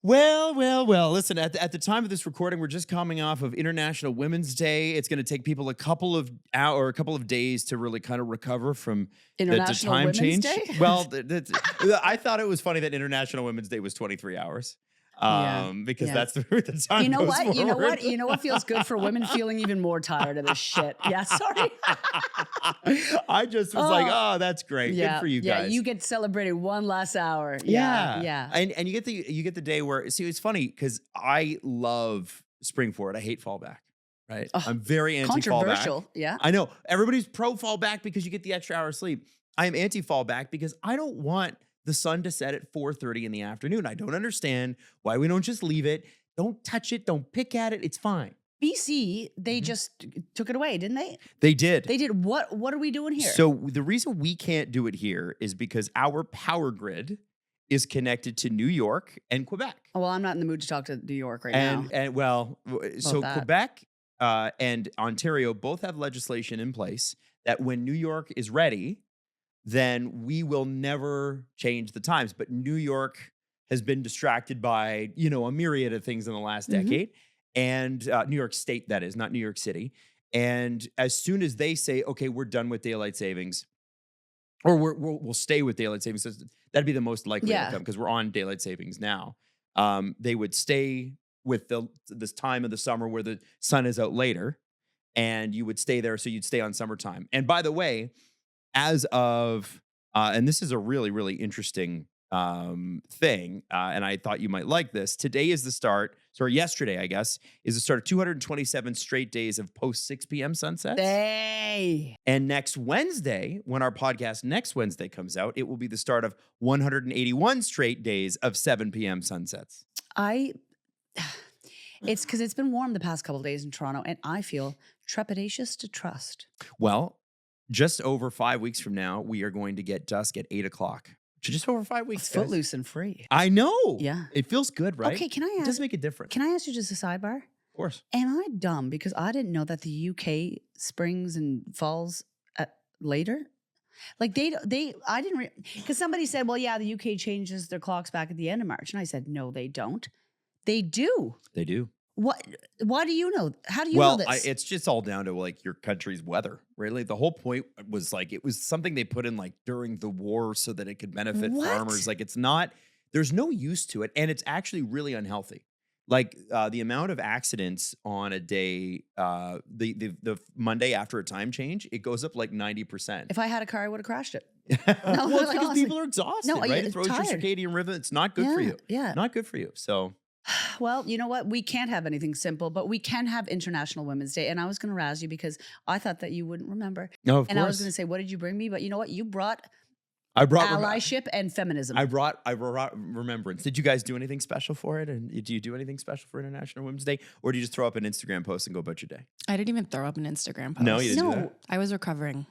Well. Listen, at the time of this recording, we're just coming off of International Women's Day. It's going to take people a couple of days to really kind of recover from the International time Women's change. Day? Well, I thought it was funny that International Women's Day was 23 hours. Because that's the time. You know goes what? Forward. You know what? You know what feels good for women feeling even more tired of this shit. Yeah, sorry. I just was like, oh, that's great. Good for you guys. Yeah, you get celebrated one last hour. Yeah. Yeah. And you get the day where, see, it's funny because I love spring forward. I hate fallback. Right. I'm very anti controversial. Fallback. Yeah. I know everybody's pro fallback because you get the extra hour of sleep. I am anti fallback because I don't want the sun to set at 4:30 in the afternoon. I don't understand why we don't just leave it. Don't touch it. Don't pick at it. It's fine. BC, they just took it away, didn't they? They did. They did. What are we doing here? So the reason we can't do it here is because our power grid is connected to New York and Quebec. Oh, well, I'm not in the mood to talk to New York right now. So Quebec and Ontario both have legislation in place that when New York is ready, then we will never change the times. But New York has been distracted by, a myriad of things in the last decade. And New York State, that is, not New York City. And as soon as they say, okay, we're done with daylight savings, or we'll stay with daylight savings, so that'd be the most likely outcome because we're on daylight savings now. They would stay with this time of the summer where the sun is out later, and you would stay there, so you'd stay on summertime. And by the way, as of, and this is a really, really interesting thing, and I thought you might like this. Today is the start, yesterday, I guess, is the start of 227 straight days of post 6 p.m. sunsets. Hey. And next Wednesday, when our podcast next Wednesday comes out, it will be the start of 181 straight days of 7 p.m. sunsets. It's because it's been warm the past couple of days in Toronto, and I feel trepidatious to trust. Well, just over 5 weeks from now, we are going to get dusk at 8 o'clock. Just over 5 weeks. It's footloose and free. I know. Yeah. It feels good, right? Okay, can I ask? It does make a difference. Can I ask you just a sidebar? Of course. Am I dumb because I didn't know that the UK springs and falls at later? Like I didn't, because somebody said, well, yeah, the UK changes their clocks back at the end of March. And I said, no, they don't. They do. They do. What? Why do you know? How do you know this? Well, it's just all down to like your country's weather, really. The whole point was like, it was something they put in like during the war so that it could benefit farmers. Like there's no use to it. And it's actually really unhealthy. Like the amount of accidents on a day, the Monday after a time change, it goes up like 90%. If I had a car, I would have crashed it. No, well, it's because people are exhausted, right? It throws tired. your circadian rhythm. It's not good for you. Yeah. Not good for you. So... Well, you know what? We can't have anything simple, but we can have International Women's Day. And I was going to razz you because I thought that you wouldn't remember. No, of and course. I was going to say, what did you bring me? But you know what? I brought allyship and feminism. I brought remembrance. Did you guys do anything special for it? And do you do anything special for International Women's Day? Or do you just throw up an Instagram post and go about your day? I didn't even throw up an Instagram post. No, you didn't do that? I was recovering.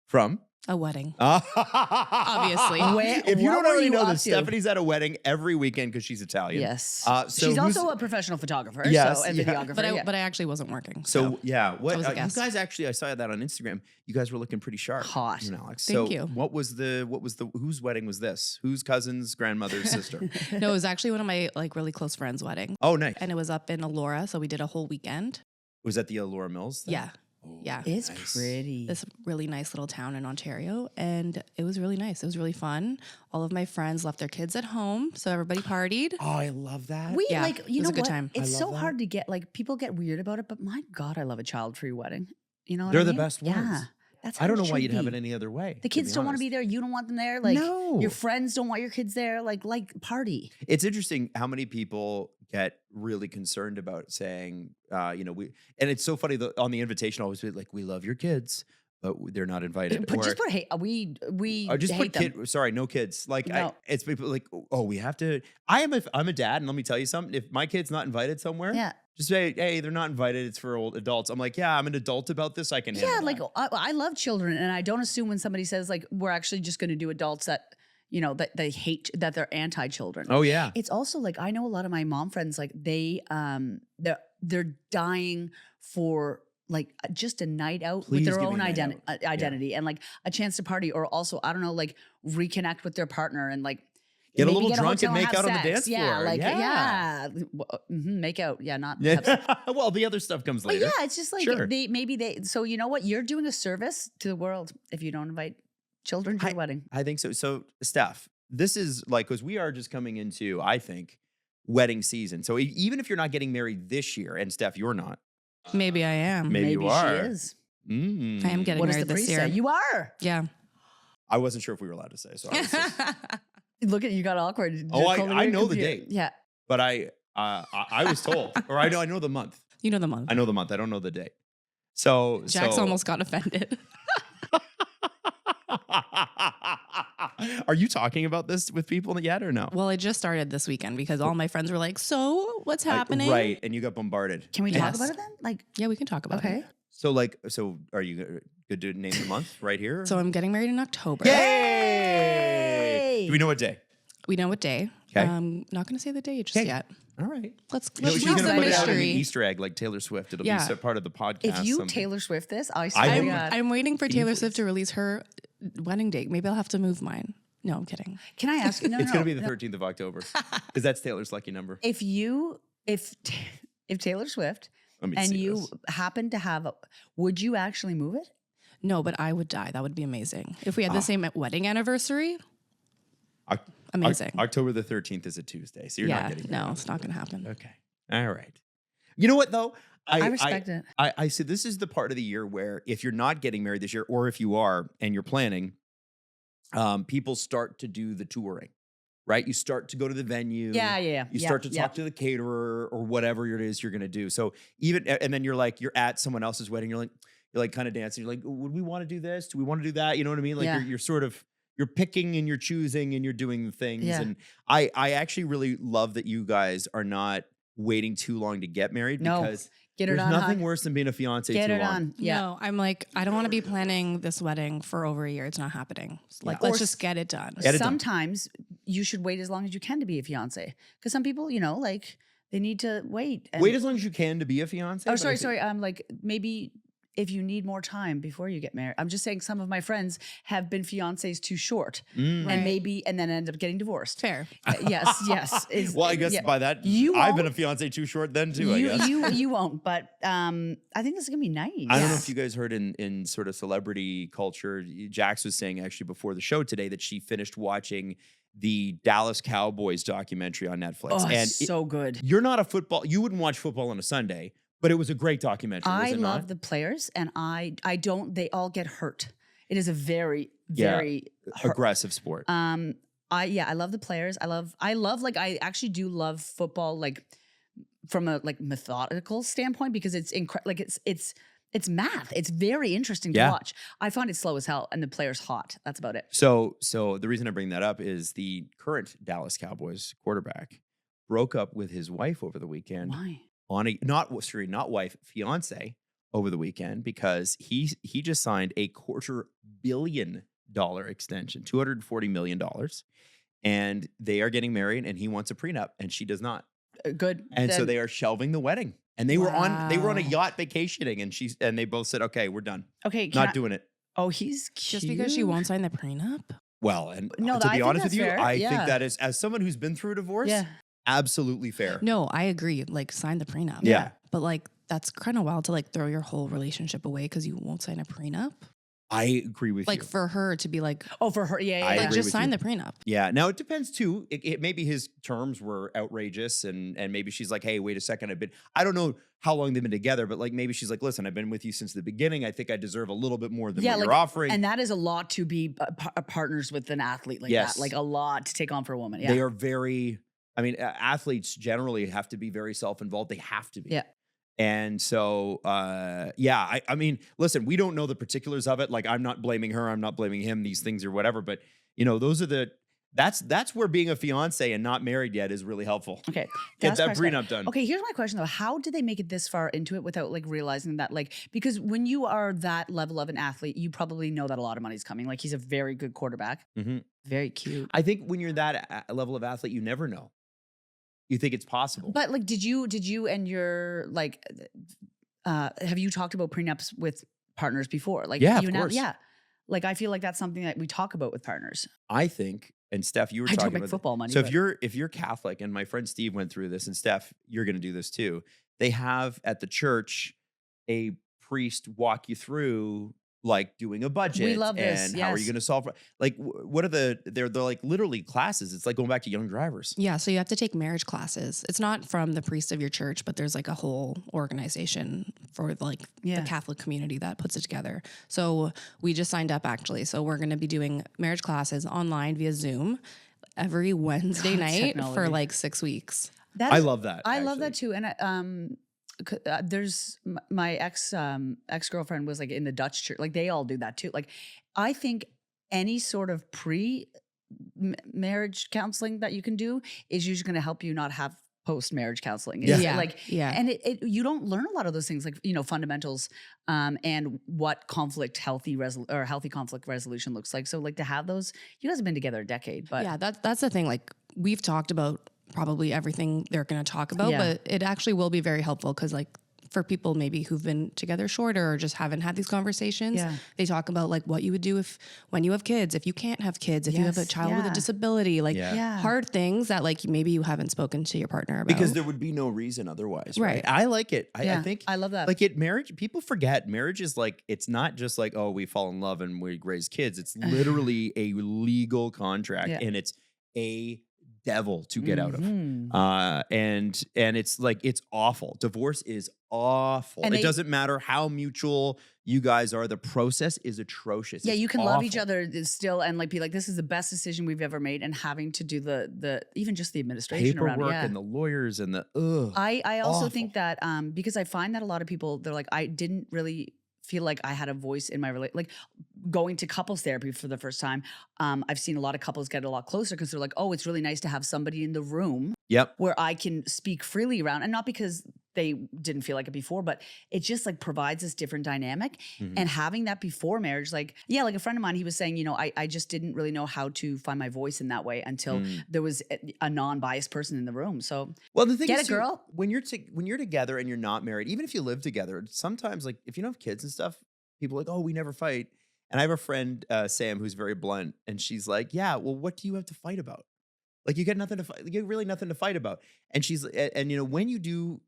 From? A wedding. Obviously. If you don't already know this, Stephanie's at a wedding every weekend because she's Italian. Yes. So she's also a professional photographer and videographer. But I actually wasn't working. So yeah. What you guys actually, I saw that on Instagram. You guys were looking pretty sharp. Hot. Alex. Thank you. Whose wedding was this? Whose cousin's grandmother's sister? No, it was actually one of my like really close friends' wedding. Oh, nice. And it was up in Elora, so we did a whole weekend. Was that the Elora Mills thing? Yeah. Oh, yeah. It's pretty. This really nice little town in Ontario. And it was really nice. It was really fun. All of my friends left their kids at home. So everybody partied. Oh, I love that. You know it was a good time. It's so hard to get, like, people get weird about it, but my God, I love a child-free wedding. You know what They're I mean? the best ones. Yeah. That's how I don't it know why should you'd have be. it any other way. The kids don't want to be there. You don't want them there. Like, your friends don't want your kids there. Like party. It's interesting how many people get really concerned about saying, and it's so funny that on the invitation always be like, we love your kids, but they're not invited. But just put hate. We just hate put them. Sorry, no kids. Like No. it's people like, oh, we have to. I'm a dad, and let me tell you something. If my kid's not invited somewhere, just say, hey, they're not invited. It's for old adults. I'm like, yeah, I'm an adult about this. I can handle that. Like I love children, and I don't assume when somebody says like we're actually just going to do adults that that they hate, that they're anti-children. Oh yeah. It's also like I know a lot of my mom friends, like they're dying for like just a night out with their own identity and like a chance to party, or also I don't know, like reconnect with their partner and like Get a maybe little get drunk hotel and make have out on the sex. dance Yeah, floor. like Yeah. make out. Yeah, not. Yeah. Have sex. Well, the other stuff comes But later. yeah, it's just like Sure. they. So you know what? You're doing a service to the world if you don't invite children to your wedding. I think so. So, Steph, this is like, because we are just coming into, I think, wedding season. So even if you're not getting married this year, and Steph, you're not. Maybe I am. Maybe you are. she is. I am getting What does married the this priest year. say? You are. Yeah. I wasn't sure if we were allowed to say. So I was just, Look at you, got awkward. Oh, I Totally know the confused. date. Yeah. but I was told, or I know the month. You know the month. I know the month. I don't know the date. So Jax almost got offended. Are you talking about this with people yet or no? Well, I just started this weekend because all my friends were like, "So, what's happening?" Right, and you got bombarded. Can we talk Yes. about it then? Like, Yeah, we can talk about okay. it. So are you good to name the month right here? So I'm getting married in October. Yay! Do we know what day? We know what day. 'Kay. I'm not going to say the day just Okay. yet. All right. Let's You know, keep she's the gonna put it out in the mystery. Easter egg like Taylor Swift. It'll Yeah. be part of the podcast. If you someday. Taylor Swift this, I I swear to hope- God. I'm waiting for Taylor please. Swift to release her wedding date. Maybe I'll have to move mine. No, I'm kidding. Can I ask you? No, It's no, going to be the no. 13th of October because that's Taylor's lucky number. If Taylor Swift Let me and see you this. happen to have, would you actually move it? No, but I would die. That would be amazing. If we had the same wedding anniversary, Oc- amazing. October the 13th is a Tuesday, so you're not Yeah, getting no, married. it's not going to happen. Okay. All right. You know what though? I respect it. I said this is the part of the year where if you're not getting married this year, or if you are and you're planning, people start to do the touring, right? You start to go to the venue. Yeah. You start to talk to the caterer or whatever it is you're going to do. So and then you're at someone else's wedding. You're like kind of dancing. You're like, would we want to do this? Do we want to do that? You know what I mean? Like Yeah. you're sort of, you're picking and you're choosing and you're doing the things. Yeah. And I actually really love that you guys are not waiting too long to get married No. because Get it there's on. nothing hon. worse than being a fiance Get too it long. on. Yeah. No, I'm like, I don't want to be planning this wedding for over a year. It's not happening. Like, Yeah. let's Or just get it done. Get it done. Sometimes you should wait as long as you can to be a fiance, because some people, like they need to wait. And, Wait as long as you can to be a fiance. Oh, but I sorry. think- Like maybe if you need more time before you get married. I'm just saying some of my friends have been fiancés too short, Mm. Right. and then end up getting divorced. Fair. Yes. Well, I guess yeah. by that, You I've been won't. a fiance too short then too, I guess. You won't, but I think this is gonna be nice. I don't know if you guys heard in sort of celebrity culture, Jax was saying actually before the show today that she finished watching the Dallas Cowboys documentary on Netflix. Oh, and so good. you're not a football, you wouldn't watch football on a Sunday, but it was a great documentary. Was I it love not? the players, and I don't. They all get hurt. It is a very Yeah. very hurt. Aggressive sport. I love the players. I love like I actually do love football like from a like methodical standpoint because it's like it's math. It's very interesting to Yeah. watch. I find it slow as hell and the players hot. That's about it. So the reason I bring that up is the current Dallas Cowboys quarterback broke up with his wife over the weekend. Why? On a not wife, fiance over the weekend because he just signed a $250 million extension, $240 million. And they are getting married and he wants a prenup and she does not. Good. And so Then- they are shelving the wedding. And they were on a Wow. yacht vacationing and they both said, "Okay, we're done. okay. Not doing it." Oh, he's cute. Just because she won't sign the prenup? Well, and No, to I be think honest with that's you, fair. I Yeah. think that is, as someone who's been through a divorce, Yeah. absolutely fair. No, I agree. Like, sign the prenup. Yeah. But like, that's kind of wild to like throw your whole relationship away because you won't sign a prenup. I agree with Like you. for her to be like, Oh, for her. Yeah. I like agree just with sign you. the prenup. Yeah. Now it depends too. It maybe his terms were outrageous, and maybe she's like, "Hey, wait a second. I don't know how long they've been together, but like maybe she's like, listen, I've been with you since the beginning. I think I deserve a little bit more than what you're offering." And that is a lot to be partners with an athlete like Yes. that. Like a lot to take on for a woman. Yeah. They are very. I mean, athletes generally have to be very self-involved. They have to be. Yeah. And so, yeah, I mean, listen, we don't know the particulars of it. Like, I'm not blaming her. I'm not blaming him, these things or whatever. But, those are that's where being a fiance and not married yet is really helpful. Okay. Get That's that part of it. prenup done. Okay, here's my question though. How did they make it this far into it without like realizing that because when you are that level of an athlete, you probably know that a lot of money's coming. Like he's a very good quarterback. Mhm. Very cute. I think when you're that level of athlete, you never know. You think it's possible. But like did you and your like have you talked about prenups with partners before? Like Yeah, you of know, course. yeah. Like I feel like that's something that we talk about with partners. I think and Steph, you were I don't talking make about football money. So but if you're Catholic, and my friend Steve went through this, and Steph, you're going to do this too. They have at the church a priest walk you through like doing a we budget love this. and how are you Yes. going to solve like what are they're like literally classes. It's like going back to young drivers. Yeah, so you have to take marriage classes. It's not from the priest of your church, but there's like a whole organization for like Yeah. the Catholic community that puts it together. So we just signed up actually. So we're going to be doing marriage classes online via Zoom every Wednesday God, night for technology. like 6 weeks. That I is- love that. I love that actually. too. And there's my ex girlfriend was like in the Dutch church. Like they all do that too. Like I think any sort of marriage counseling that you can do is usually going to help you not have post marriage counseling. It's Yeah. like Yeah. and you don't learn a lot of those things like fundamentals and what healthy conflict resolution looks like. So like to have those, you guys have been together a decade, but Yeah, that's the thing. Like we've talked about probably everything they're going to talk about, Yeah. but it actually will be very helpful because like for people maybe who've been together shorter or just haven't had these conversations, Yeah. they talk about like what you would do when you have kids, if you can't have kids, if you have a Yes, child with a yeah. disability, like Yeah. hard things that like maybe you haven't spoken to your partner about. Because there would be no reason otherwise, right? Right. I like it. I Yeah, think I love that. like marriage, people forget marriage is like, it's not just like, oh, we fall in love and we raise kids. It's literally a legal contract Yeah. and it's a devil to get out of. Mhm. And it's like, it's awful. Divorce is awful. And it they- doesn't matter how mutual you guys are. The process is atrocious. Yeah, It's you can love each awful. other still and like be like, this is the best decision we've ever made, and having to do the even just the administration around it. Paperwork Yeah. and the lawyers and the ugh. I also awful. think that because I find that a lot of people, they're like, I didn't really feel like I had a voice in my like going to couples therapy for the first time. I've seen a lot of couples get a lot closer because they're like, oh, it's really nice to have somebody in the room Yep. where I can speak freely around, and not because they didn't feel like it before, but it just like provides this different dynamic. Mhm. And having that before marriage, like, yeah, like a friend of mine, he was saying, I just didn't really know how to find my voice in that way until Mm. there was a non-biased person in the room. So Well, the thing Get is, it, girl. when you're together and you're not married, even if you live together, sometimes like if you don't have kids and stuff, people are like, oh, we never fight. And I have a friend, Sam, who's very blunt, and she's like, yeah, well, what do you have to fight about? Like you got nothing to fight. You got really nothing to fight about. And she's and when you do,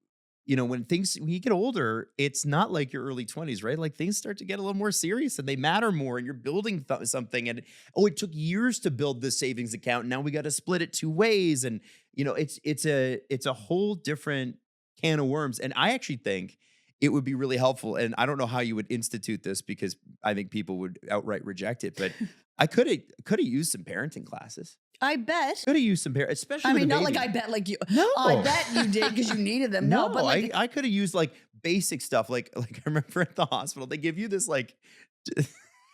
when you get older, it's not like your early 20s, right? Like things start to get a little more serious and they matter more, and you're building something. And it took years to build this savings account. Now we got to split it 2 ways, and it's a whole different can of worms. And I actually think it would be really helpful. And I don't know how you would institute this because I think people would outright reject it. But I could have used some parenting classes. I bet. Could have used some especially. I with mean, a not like baby. I bet like you. No. I bet you did because you needed them. No, but like I could have used like basic stuff. Like I remember at the hospital, they give you this like,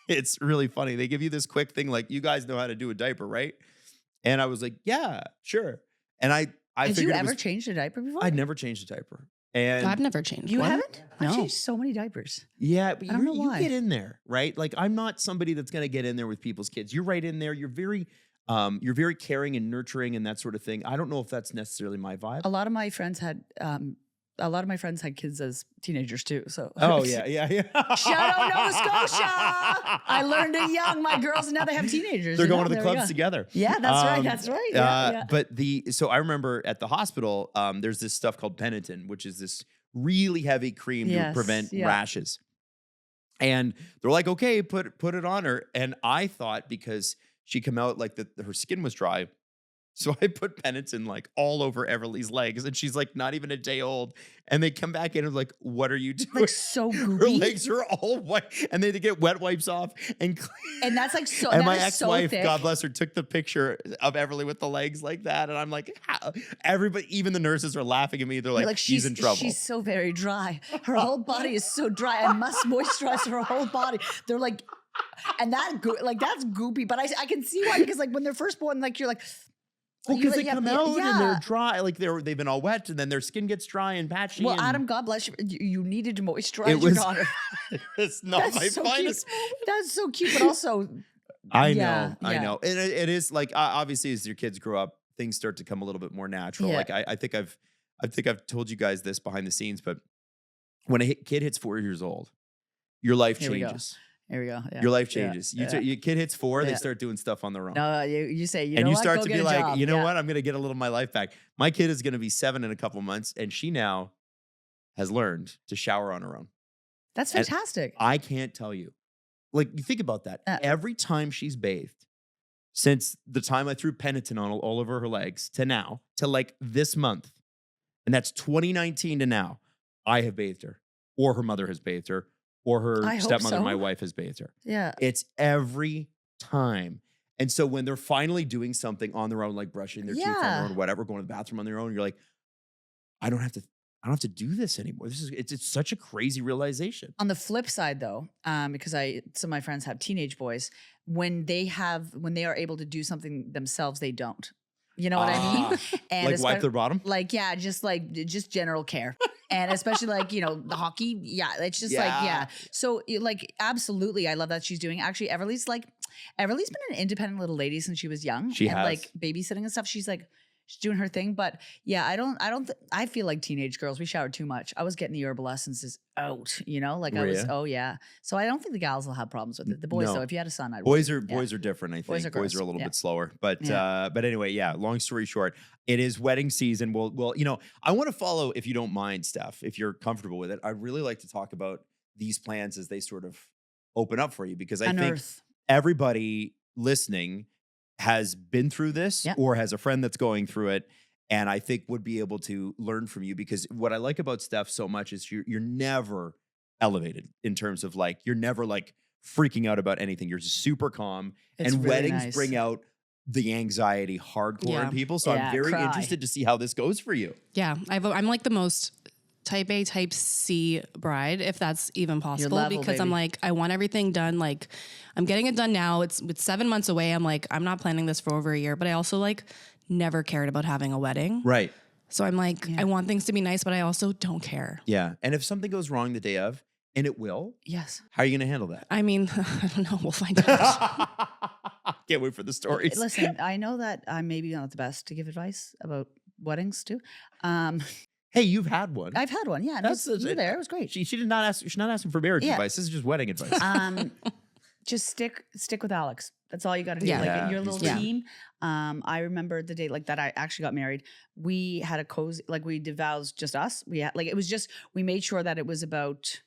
it's really funny. They give you this quick thing like, you guys know how to do a diaper, right? And I was like, yeah, sure. And I did you figured ever change a diaper before? I'd never changed a diaper. And I've never changed. You one. haven't? No. I've changed so many diapers. yeah, but I don't know you why. get in there, right? Like I'm not somebody that's going to get in there with people's kids. You're right in there. You're very caring and nurturing and that sort of thing. I don't know if that's necessarily my vibe. A lot of my friends had kids as teenagers too. So Oh yeah. Shout out Nova Scotia! I learned it young. My girls now they have teenagers. They're you know? going to the There we clubs go. together. Yeah, that's right. Um, That's right. Yeah, yeah. But so I remember at the hospital, there's this stuff called Peniton, which is this really heavy cream to Yes, prevent yeah. rashes. And they're like, okay, put it on her. And I thought because she come out like her skin was dry. So I put Peniton like all over Everly's legs, and she's like not even a day old. And they come back in and like, what are you doing? Like so Her goopy. legs are all white, and they had to get wet wipes off and clean. And that's like so. And that my is so ex-wife, thick. God bless her, took the picture of Everly with the legs like that, and I'm like, how? Everybody, even the nurses are laughing at me. They're You're like, she's in trouble. She's so very dry. Her whole body is so dry. I must moisturize her whole body. They're like, and that's goopy. But I can see why, because like when they're first born, like you're like. Well, because they yeah, come out and yeah. they're dry, like they've been all wet, and then their skin gets dry and patchy. Well, and Adam, God bless you. You needed to moisturize It your was- daughter. it's not That's my so finest. cute. That's so cute, but also I Yeah, know, I yeah. know, and it is like obviously as your kids grow up, things start to come a little bit more natural. Yeah. Like I think I've told you guys this behind the scenes, but when a kid hits 4 years old, your life Here we go. changes. Here we go. Yeah. Your life Yeah. changes. Yeah. Your kid hits 4, they Yeah. start doing stuff on their own. No, you say, you and know you what? start Go to get be a like, job. you know Yeah. what? I'm going to get a little of my life back. My kid is going to be 7 in a couple months, and she now has learned to shower on her own. That's And fantastic. I can't tell you. Like, you think about that. Every time she's bathed, since the time I threw Peniton on all over her legs to now, to like this month, and that's 2019 to now, I have bathed her, or her mother has bathed her, or her I hope stepmother, so. my wife, has bathed her. Yeah. It's every time. And so when they're finally doing something on their own, like brushing their teeth on their own, whatever, going to the bathroom on their own, you're like, I don't have to do this anymore. It's such a crazy realization. On the flip side, though, because some of my friends have teenage boys, when they are able to do something themselves, they don't. You know what I mean? And like wipe their bottom? Like, yeah, just general care. And especially like, the hockey. Yeah. It's just like, yeah. So like, absolutely. I love that she's doing, actually, Everly's been an independent little lady since she was young. She has. Like babysitting and stuff. She's doing her thing. But yeah, I feel like teenage girls, we showered too much. I was getting the herbal essences out, like I was, oh yeah. So I don't think the gals will have problems with it. The boys, though, if you had a son, I'd Boys are different, I think. Boys are a little Yeah. bit slower. But anyway, yeah, long story short, it is wedding season. Well, I want to follow, if you don't mind, Steph, if you're comfortable with it. I'd really like to talk about these plans as they sort of open up for you, because I think everybody listening has been through this or has a friend that's going through it, and I think would be able to learn from you. Because what I like about Steph so much is you're never elevated in terms of like, you're never like freaking out about anything. You're super calm. It's and really weddings nice. bring out the anxiety hardcore in people. So I'm very interested to see how this goes for you. Yeah, I'm like the most type A, type C bride, if that's even possible, level, because baby. I'm like, I want everything done. Like, I'm getting it done now. It's 7 months away. I'm like, I'm not planning this for over a year, but I also like never cared about having a wedding. Right. So I'm like, I want things to be nice, but I also don't care. Yeah. And if something goes wrong the day of, and it will, yes. How are you going to handle that? I mean, I don't know. We'll find out. Can't wait for the stories. Listen, I know that I'm maybe not the best to give advice about weddings too. Hey, you've had one. I've had one. Yeah, you were there. It was great. She did not ask. She's not asking for marriage advice. This is just wedding advice. Just stick with Alex. That's all you got to do. Yeah. Like your little team. I remember the day like that I actually got married. We had a cozy, like we did vows just us. We had like, it was just, we made sure that it was about,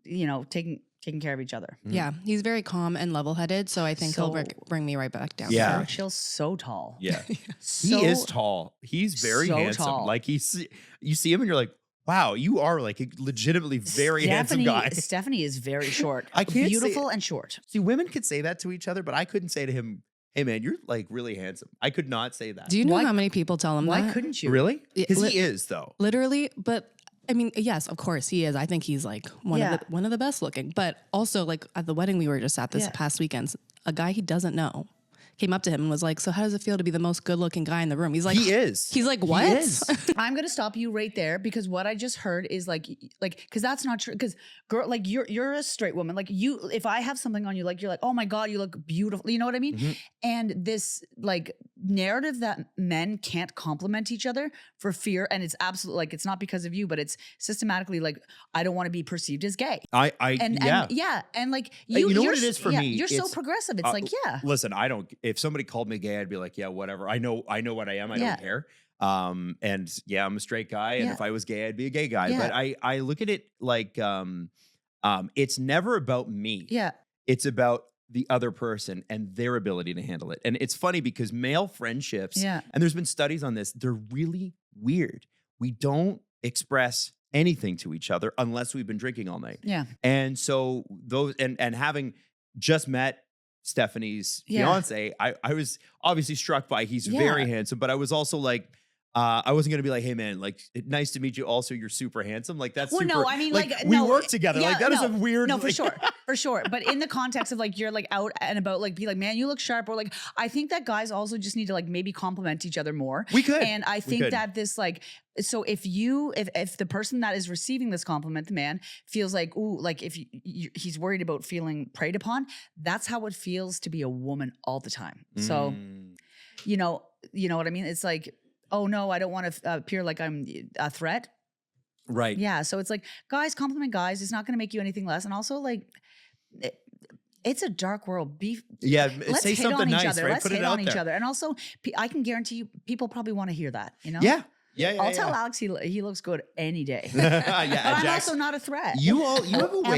taking care of each other. Yeah, he's very calm and level-headed, so I think he'll bring me right back down. Yeah. Chill's so tall. Yeah. He is tall. He's very handsome. Tall. Like you see him and you're like, wow, you are like a legitimately very handsome guy. Stephanie is very short. I can't beautiful and short. See, women could say that to each other, but I couldn't say to him, hey man, you're like really handsome. I could not say that. Do you know how many people tell him that? Why couldn't you? Really? Because he is though. Literally, but I mean, yes, of course he is. I think he's like one of the best looking. But also, like at the wedding we were just at this past weekend, a guy he doesn't know came up to him and was like, "So how does it feel to be the most good looking guy in the room?" He's like, he is. He's like, what? He is. I'm gonna stop you right there because what I just heard is like, because that's not true. Because girl, like you're a straight woman. Like if I have something on you, like you're like, oh my god, you look beautiful. You know what I mean? Mm-hmm. And this like narrative that men can't compliment each other for fear, and it's absolutely like it's not because of you, but it's systematically like I don't want to be perceived as gay. And like you know what it is for me? You're so progressive. It's like Listen, I don't. If somebody called me gay, I'd be like, yeah, whatever. I know what I am. I don't care. And yeah, I'm a straight guy. And if I was gay, I'd be a gay guy. But I look at it like it's never about me. Yeah. It's about the other person and their ability to handle it. And it's funny because male friendships, and there's been studies on this, they're really weird. We don't express anything to each other unless we've been drinking all night. Yeah. And so those and having just met Stephanie's fiance, I was obviously struck by he's very handsome, but I was also like, I wasn't gonna be like, hey man, like nice to meet you. Also, you're super handsome. Like that's super, no, I mean like we work together. Like that is a weird. No, for sure, for sure. But in the context of like you're like out and about, like be like, man, you look sharp. Or like I think that guys also just need to like maybe compliment each other more. We could, and I think that this like. So if the person that is receiving this compliment, the man feels like, ooh, like if he's worried about feeling preyed upon, that's how it feels to be a woman all the time. So, you know what I mean? It's like, oh no, I don't want to appear like I'm a threat. Right. Yeah. So it's like, guys, compliment guys. It's not going to make you anything less. And also like, It's a dark world. Let's say something nice, other. right? Let's Put hate it out on each there. other. And also, I can guarantee you, people probably want to hear that. You know? Yeah. I'll tell Alex he looks good any day. Yeah, but I'm also not a threat. You have a way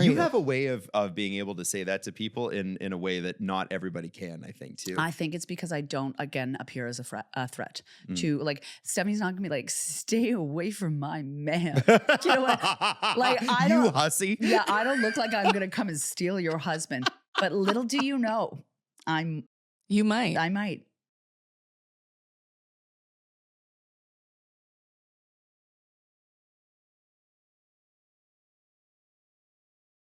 you have a way of being able to say that to people in a way that not everybody can, I think, too. I think it's because I don't, again, appear as a threat to, like, Stephanie's not gonna be like, stay away from my man. Do you know what? Like, I don't. You hussy. Yeah, I don't look like I'm gonna come and steal your husband. But little do you know, You might. I might.